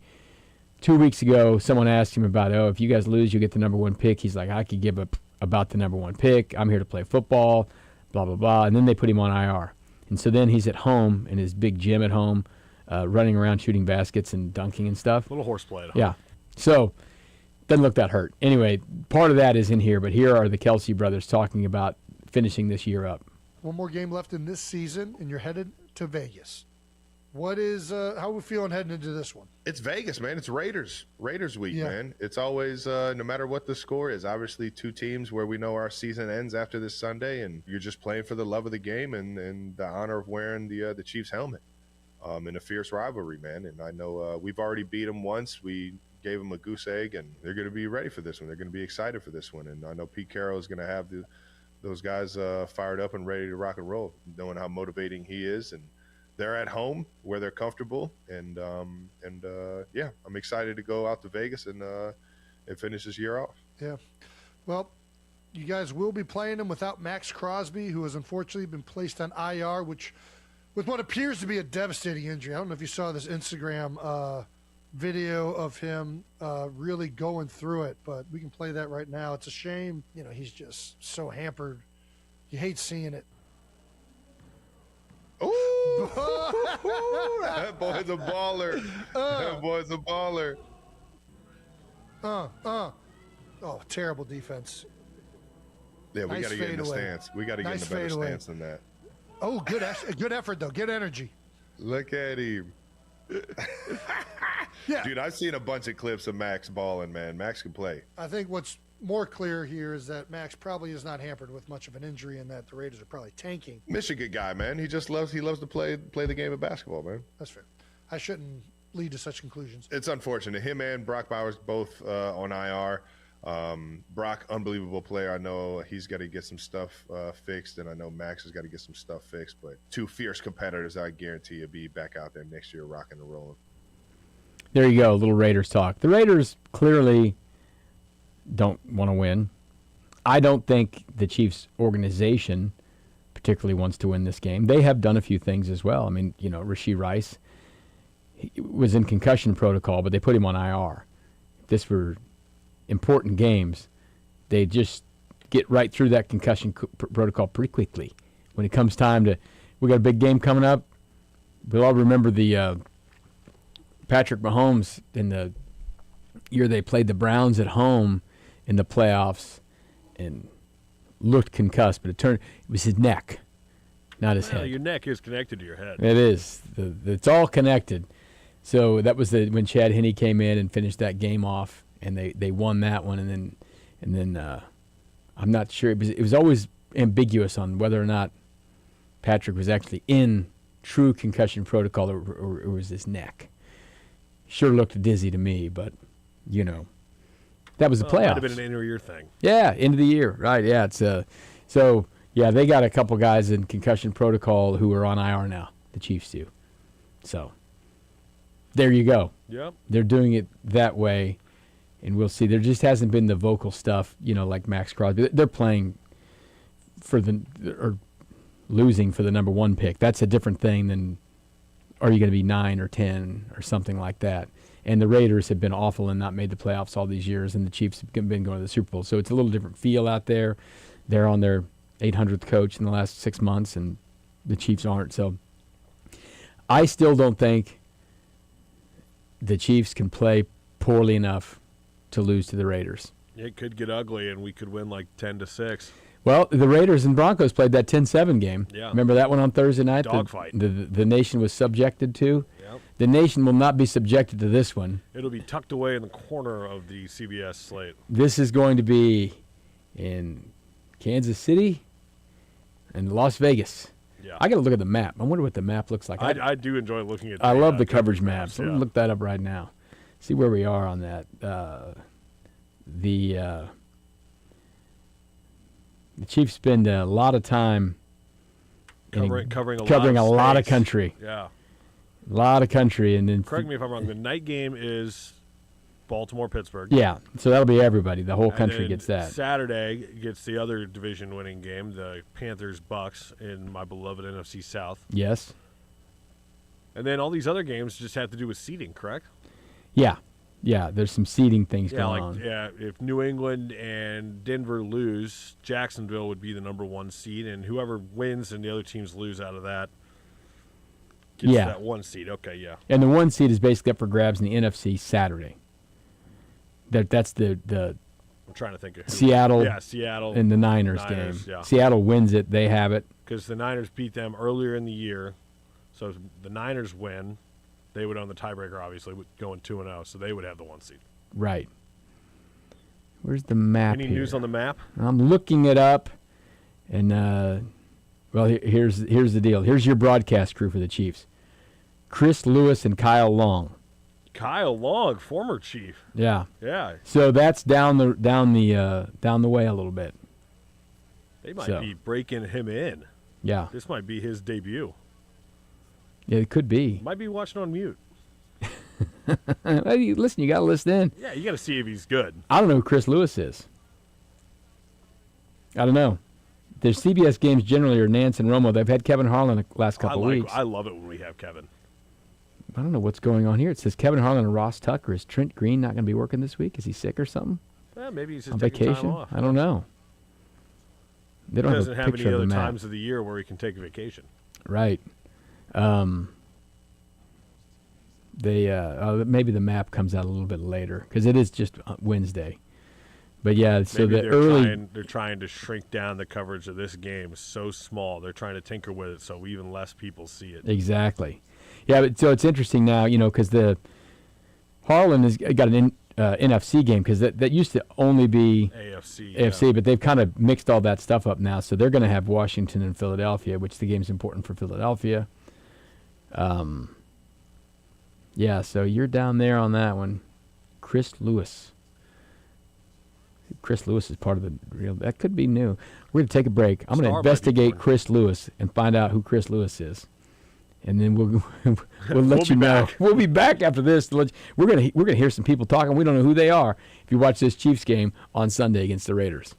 2 weeks ago, someone asked him about, if you guys lose, you get the number 1 pick. He's like, I could give up about the number 1 pick. I'm here to play football, blah, blah, blah. And then they put him on IR. And so then he's at home in his big gym at home, running around shooting baskets and dunking and stuff. Little horseplay at home. Yeah. So doesn't look that hurt. Anyway, part of that is in here, but here are the Kelsey brothers talking about finishing this year up. One more game left in this season, and you're headed to Vegas. What is how are we feeling heading into this one? It's Vegas, man. It's Raiders week, Yeah. man. It's always no matter what the score is. Obviously, 2 teams where we know our season ends after this Sunday, and you're just playing for the love of the game and the honor of wearing the Chiefs helmet in a fierce rivalry, man. And I know we've already beat them once. We gave them a goose egg, and they're going to be ready for this one. They're going to be excited for this one, and I know Pete Carroll is going to have those guys fired up and ready to rock and roll, knowing how motivating he is. And they're at home where they're comfortable, and I'm excited to go out to Vegas and finish this year off. Yeah. Well, you guys will be playing him without Max Crosby, who has unfortunately been placed on IR, with what appears to be a devastating injury. I don't know if you saw this Instagram video of him really going through it, but we can play that right now. It's a shame. He's just so hampered. You hate seeing it. Ooh, that boy's a baller. That boy's a baller. Oh, terrible defense. Yeah, we Nice got to get in the fadeaway. stance. We got to get Nice in a better fadeaway. stance than that. Oh, good effort, though. Good energy. Look at him. Yeah. Dude, I've seen a bunch of clips of Max balling, man. Max can play. I think what's more clear here is that Max probably is not hampered with much of an injury, and that the Raiders are probably tanking. Michigan guy, man. He loves to play the game of basketball, man. That's fair. I shouldn't lead to such conclusions. It's unfortunate. Him and Brock Bowers both on IR. Brock, unbelievable player. I know he's got to get some stuff fixed, and I know Max has got to get some stuff fixed. But 2 fierce competitors, I guarantee you'll be back out there next year rocking and rolling. There you go, a little Raiders talk. The Raiders clearly don't want to win. I don't think the Chiefs organization particularly wants to win this game. They have done a few things as well. I mean, Rashee Rice was in concussion protocol, but they put him on IR. If this were important games, they just get right through that concussion protocol pretty quickly. When it comes time we got a big game coming up. We'll all remember the Patrick Mahomes in the year they played the Browns at home in the playoffs and looked concussed, but it was his neck. not his Well, head. your neck is connected to your head. It is. It's all connected. So that was when Chad Henne came in and finished that game off, and they won that one, and then I'm not sure. It was always ambiguous on whether or not Patrick was actually in true concussion protocol or it was his neck. Sure looked dizzy to me, but that was the It playoffs. might have been an inner ear thing. Yeah, end of the year, right? Yeah, it's so yeah, they got a couple guys in concussion protocol who are on IR now. The Chiefs do. So there you go. Yep. They're doing it that way, and we'll see. There just hasn't been the vocal stuff, like Max Crosby. They're playing or losing for the number 1 pick. That's a different thing than are you going to be 9 or 10 or something like that. And the Raiders have been awful and not made the playoffs all these years, and the Chiefs have been going to the Super Bowl. So it's a little different feel out there. They're on their 800th coach in the last 6 months, and the Chiefs aren't. So I still don't think the Chiefs can play poorly enough to lose to the Raiders. It could get ugly, and we could win like 10-6. Well, the Raiders and Broncos played that 10-7 game. Yeah. Remember that one on Thursday night? Dogfight. The nation was subjected to. Yep. The nation will not be subjected to this one. It'll be tucked away in the corner of the CBS slate. This is going to be in Kansas City and Las Vegas. Yeah. I got to look at the map. I wonder what the map looks like. I do enjoy looking at I love the coverage coverage maps. Yeah. Let me look that up right now. See where we are on that. The Chiefs spend a lot of time Covering a lot of space. country. Yeah. A lot of country. And then Correct me if I'm wrong. The night game is Baltimore-Pittsburgh. Yeah, so that'll be everybody. The whole And country then gets that. Saturday gets the other division-winning game, the Panthers-Bucks in my beloved NFC South. Yes. And then all these other games just have to do with seeding, correct? Yeah. Yeah, there's some seeding things Yeah, going on. if New England and Denver lose, Jacksonville would be the number 1 seed, and whoever wins and the other teams lose out of that gets Yeah. that 1 seed. Okay, yeah. And the 1 seed is basically up for grabs in the NFC Saturday. That's the I'm trying to think of who. Seattle Yeah, Seattle. and the Niners game. Yeah. Seattle wins it, they have it. Because the Niners beat them earlier in the year. So if the Niners win, they would own the tiebreaker, obviously, going 2-0. So they would have the 1 seed. Right. Where's the map Any here? news on the map? I'm looking it up, and well, here's the deal. Here's your broadcast crew for the Chiefs: Chris Lewis and Kyle Long. Kyle Long, former Chief. Yeah. Yeah, So that's down the way a little bit. they might So. be breaking him in. Yeah. This might be his debut. Yeah, it could be. Might be watching on mute. Hey, listen, you got to listen in. Yeah, you got to see if he's good. I don't know who Chris Lewis is. I don't know. Their CBS games generally are Nance and Romo. They've had Kevin Harlan the last couple weeks. I love it when we have Kevin. I don't know what's going on here. It says Kevin Harlan and Ross Tucker. Is Trent Green not going to be working this week? Is he sick or something? Maybe he's just On taking vacation? time off. I don't know. They He don't doesn't have a have picture any of other the map. times of the year where he can take a vacation. Right. Maybe the map comes out a little bit later because it is just Wednesday. But yeah, so Maybe the they're trying to shrink down the coverage of this game so small. They're trying to tinker with it so even less people see it. Exactly. Yeah, but so it's interesting now, because the Harlan has got an NFC game because that used to only be AFC. AFC, but they've kind of mixed all that stuff up now. So they're going to have Washington and Philadelphia, which the game's important for Philadelphia. Yeah, so you're down there on that one. Chris Lewis. Chris Lewis is part of the real. That could be new. We're going to take a break. I'm going to Star might be investigate born. Chris Lewis and find out who Chris Lewis is. And then we'll let We'll you be know. back. We'll be back after this. We're gonna hear some people talking. We don't know who they are. If you watch this Chiefs game on Sunday against the Raiders.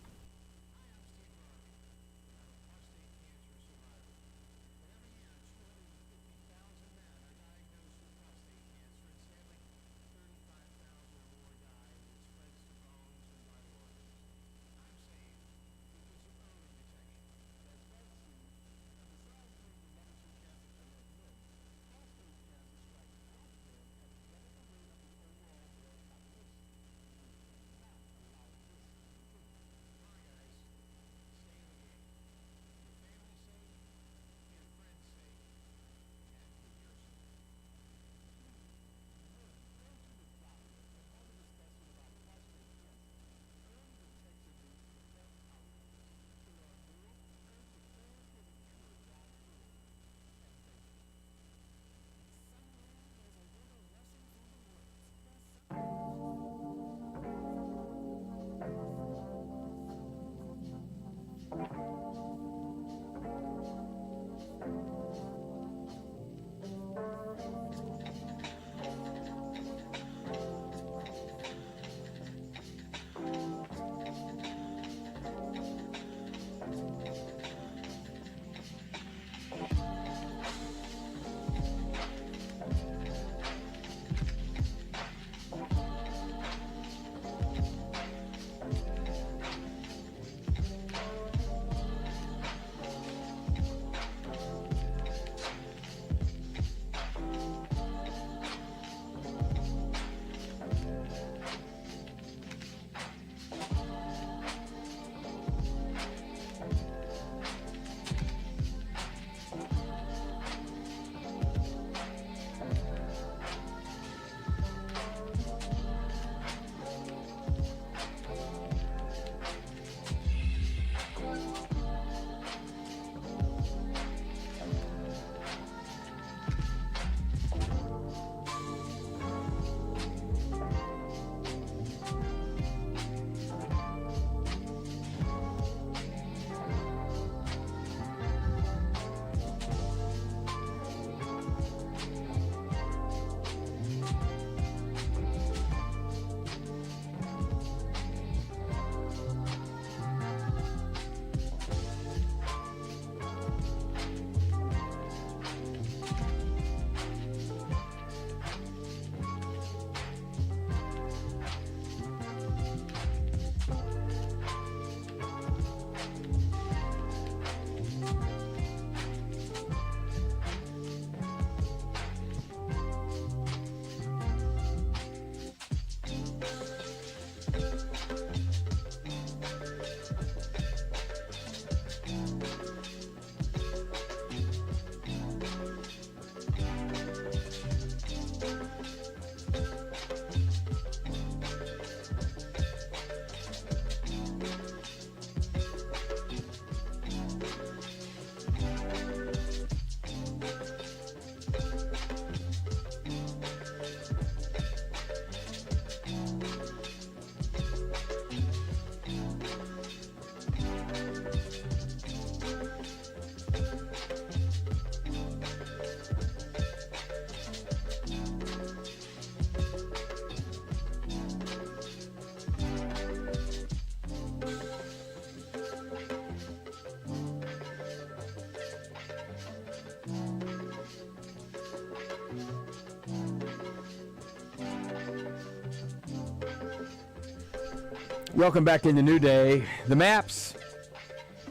Welcome back in the new day. The maps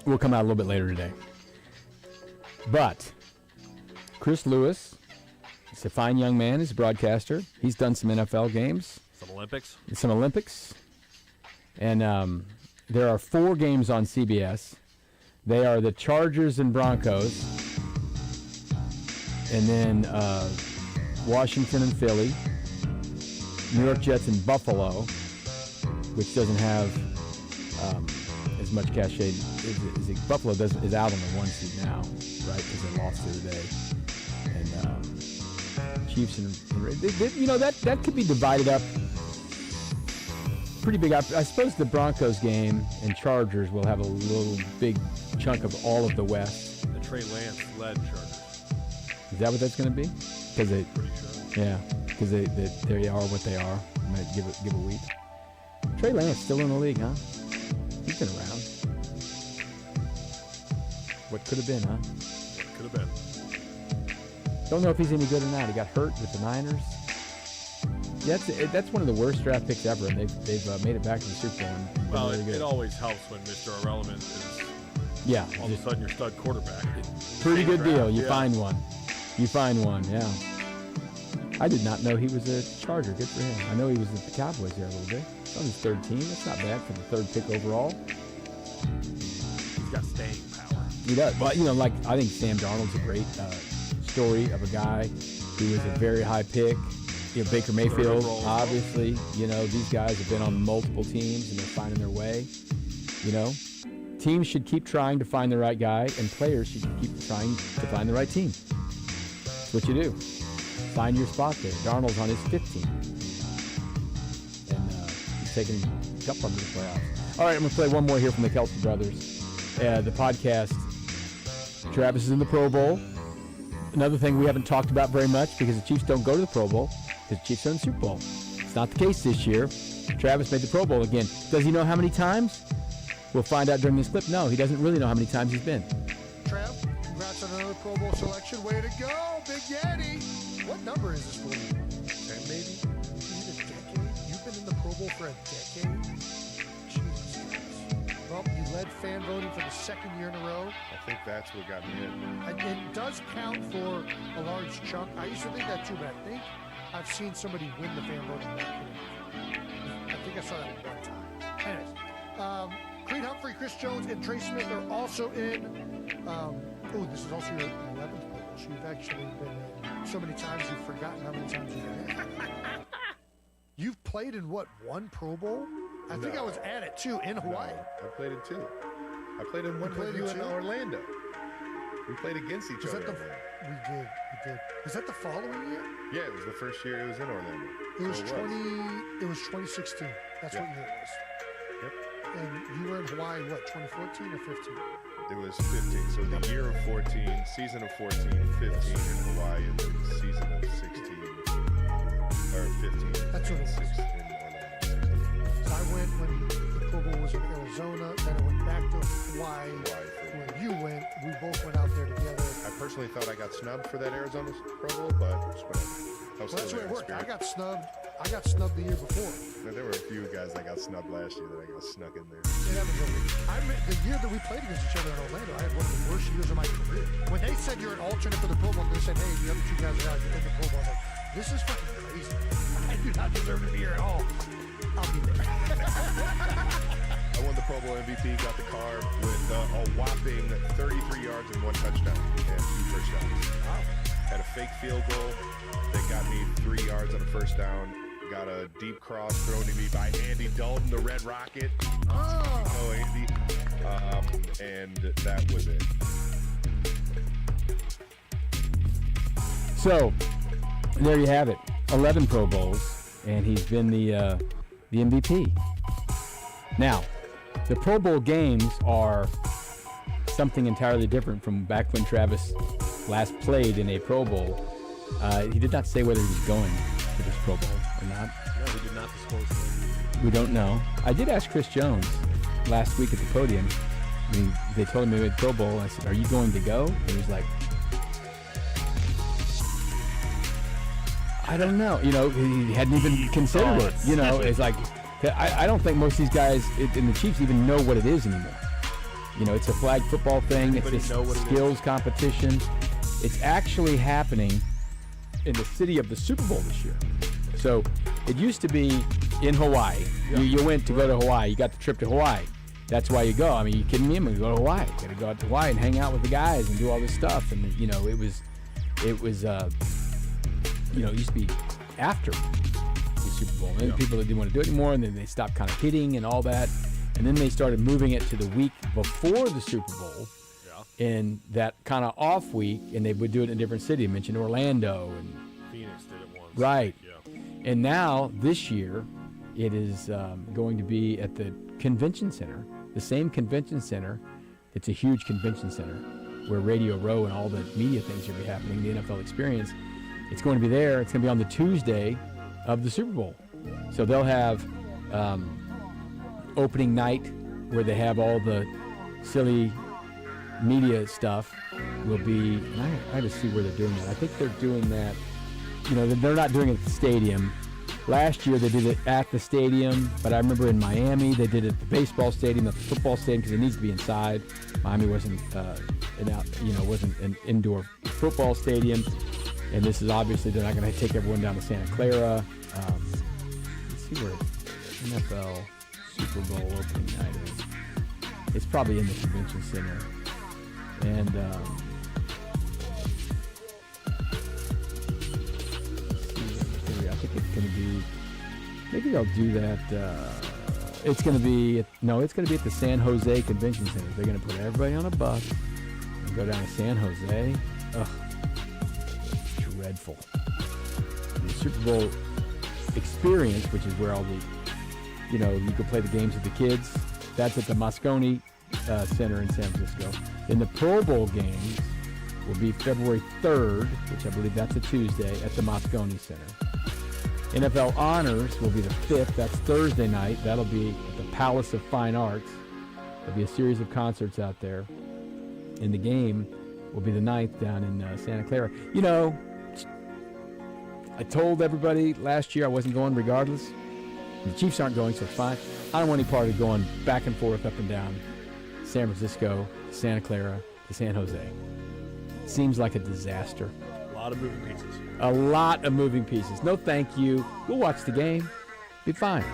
will come out a little bit later today. But Chris Lewis, he's a fine young man. He's a broadcaster. He's done some NFL games. Some Olympics. And there are 4 games on CBS. They are the Chargers and Broncos. And then Washington and Philly. New York Jets and Buffalo, which doesn't have as much cachet. Buffalo is out on the 1 seed now, right? Because they lost the other day. And Chiefs and that could be divided up pretty big. I suppose the Broncos game and Chargers will have a little big chunk of all of the West. The Trey Lance led Chargers. Is that what that's going to be? Because they, Pretty sure. yeah, because they are what they are. Might give a week. Trey Lance still in the league, huh? He's been around. What could have been, huh? Could have been. Don't know if he's any good or not. He got hurt with the Niners. Yeah, that's one of the worst draft picks ever, and they've made it back to the Super Bowl. And been Well, really good. it always helps when Mr. Irrelevant is Yeah, all of a sudden your stud quarterback. pretty good deal. You Yeah. find one. You find one, yeah. I did not know he was a Charger. Good for him. I know he was at the Cowboys there a little bit. It's on his 3rd team. That's not bad for the 3rd pick overall. He's got staying power. He does. But, I think Sam Darnold's a great story of a guy who was a very high pick. Baker Mayfield, overall. obviously. These guys have been on multiple teams, and they're finding their way. Teams should keep trying to find the right guy, and players should keep trying to find the right team. That's what you do. Find your spot there. Darnold's on his 5th team. And he's taking a couple of the playoffs. All right, I'm going to play one more here from the Kelsey brothers. The podcast. Travis is in the Pro Bowl. Another thing we haven't talked about very much because the Chiefs don't go to the Pro Bowl because the Chiefs are in the Super Bowl. It's not the case this year. Travis made the Pro Bowl again. Does he know how many times? We'll find out during this clip. No, he doesn't really know how many times he's been. Trav, congrats on another Pro Bowl selection. Way to go, Big Yeti. What number is this for you? 10 maybe? Is it a decade? You've been in the Pro Bowl for a decade? Jesus Christ. Well, you led fan voting for the 2nd year in a row. I think that's what got me in. And it does count for a large chunk. I used to think that too, but I think I've seen somebody win the fan voting that year. I think I saw that one time. Anyways, Creed Humphrey, Chris Jones, and Trey Smith are also in. This is also your 11th Pro Bowl. So you've actually been in so many times you've forgotten how many times you've been in. You've played in what, 1 Pro Bowl? I think I was at it too in Hawaii. No, I played in 2. I played in one with you in Orlando. We played against each Was other. that we did. Was that the following year? Yeah, it was the first year it was in Orlando. It was So It was 2016. That's what year it was. Yep. And you were in Hawaii, what, 2014 or 15? It was 15. So the year of 14, season of 14, 15 in Hawaii, and then season of 16 or 15. That's what it was. In Orlando. So I went when the Pro Bowl was in Arizona, then I went back to Hawaii, where you went. We both went out there together. I personally thought I got snubbed for that Arizona Pro Bowl, but it's whatever. Well, that's the way it worked. I got snubbed the year before. There were a few guys that got snubbed last year that I got snuck in there. It happens the year that we played against each other in Orlando, I had one of the worst years of my career. When they said you're an alternate for the Pro Bowl, they said, hey, the other 2 guys are out, you're in the Pro Bowl. I was like, this is fucking crazy. I do not deserve to be here at all. I'll be there. I won the Pro Bowl MVP, got the car with a whopping 33 yards and 1 touchdown and 2 first downs. Wow. Had a fake field goal that got me 3 yards on a first down. Got a deep cross thrown to me by Andy Dalton, the Red Rocket. Oh, Andy. And that was it. So, there you have it. 11 Pro Bowls, and he's been the MVP. Now, the Pro Bowl games are something entirely different from back when Travis last played in a Pro Bowl. He did not say whether he was going to this Pro Bowl or not. No, he did not disclose that. We don't know. I did ask Chris Jones last week at the podium. They told him he made Pro Bowl. I said, are you going to go? And he was like, I don't know. He hadn't even considered it. It's like, I don't think most of these guys in the Chiefs even know what it is anymore. You know, it's a flag football thing. It's this skills competition. It's actually happening in the city of the Super Bowl this year. So it used to be in Hawaii. Yeah. You went to go to Hawaii. You got the trip to Hawaii. That's why you go. I mean, you kidding me? I'm going to go to Hawaii. Got to go out to Hawaii and hang out with the guys and do all this stuff. And, you know, it was it used to be after the Super Bowl. And then people didn't want to do it anymore, and then they stopped kind of hitting and all that. And then they started moving it to the week before the Super Bowl. In that kind of off week, and they would do it in a different city. I mentioned Orlando and Phoenix did it once. Right. Yeah. And now this year, it is going to be at the convention center, the same convention center. It's a huge convention center where Radio Row and all the media things are going to be happening. The NFL Experience. It's going to be there. It's going to be on the Tuesday of the Super Bowl. So they'll have opening night where they have all the silly media stuff will be, and I have to see where they're doing that. I think they're doing that, you know, they're not doing it at the stadium. Last year they did it at the stadium, but I remember in Miami they did it at the baseball stadium, at the football stadium, because it needs to be inside. Miami wasn't wasn't an indoor football stadium, and this is obviously they're not going to take everyone down to Santa Clara. Let's see where NFL Super Bowl opening night is. It's probably in the convention center. And I think it's going to be, maybe they'll do that. It's going to be at the San Jose Convention Center. They're going to put everybody on a bus and go down to San Jose. Ugh, dreadful. The Super Bowl Experience, which is where all the, you can play the games with the kids. That's at the Moscone Center in San Francisco. Then the Pro Bowl games will be February 3rd, which I believe that's a Tuesday, at the Moscone Center. NFL Honors will be the 5th. That's Thursday night. That'll be at the Palace of Fine Arts. There'll be a series of concerts out there. And the game will be the 9th down in Santa Clara. You know, I told everybody last year I wasn't going regardless. The Chiefs aren't going, so it's fine. I don't want any part of going back and forth, up and down San Francisco, Santa Clara, to San Jose. Seems like a disaster. A lot of moving pieces. A lot of moving pieces. No thank you. We'll watch the game. Be fine.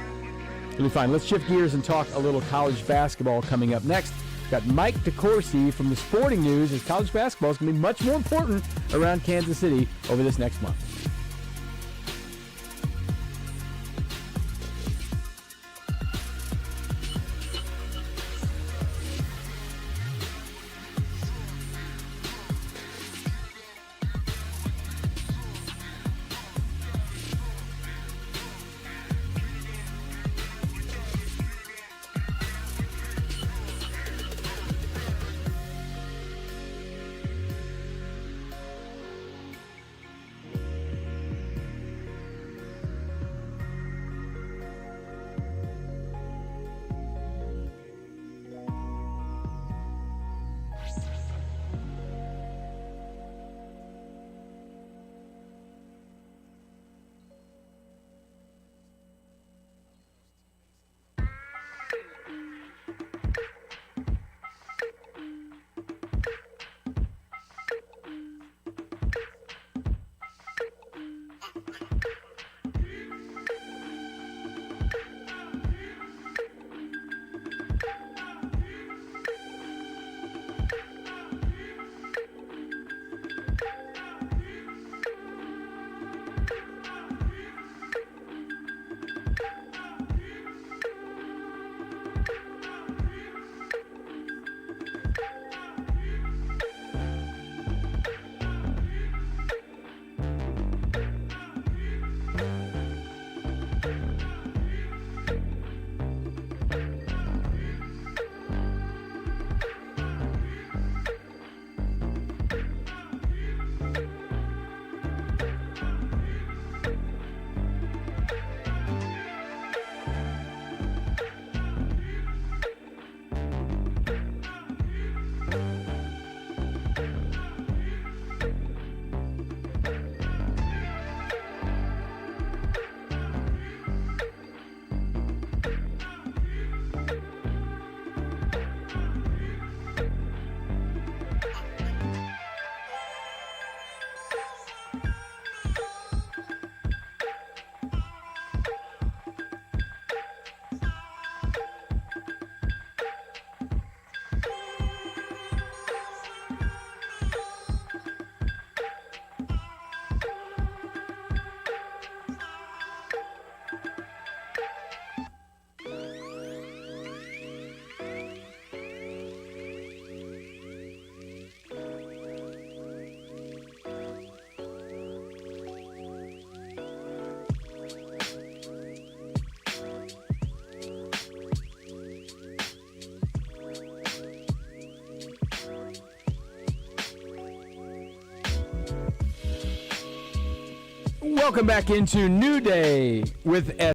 It'll be fine. Let's shift gears and talk a little college basketball coming up next. Got Mike DeCourcy from the Sporting News, as college basketball is going to be much more important around Kansas City over this next month. Welcome back into New Day with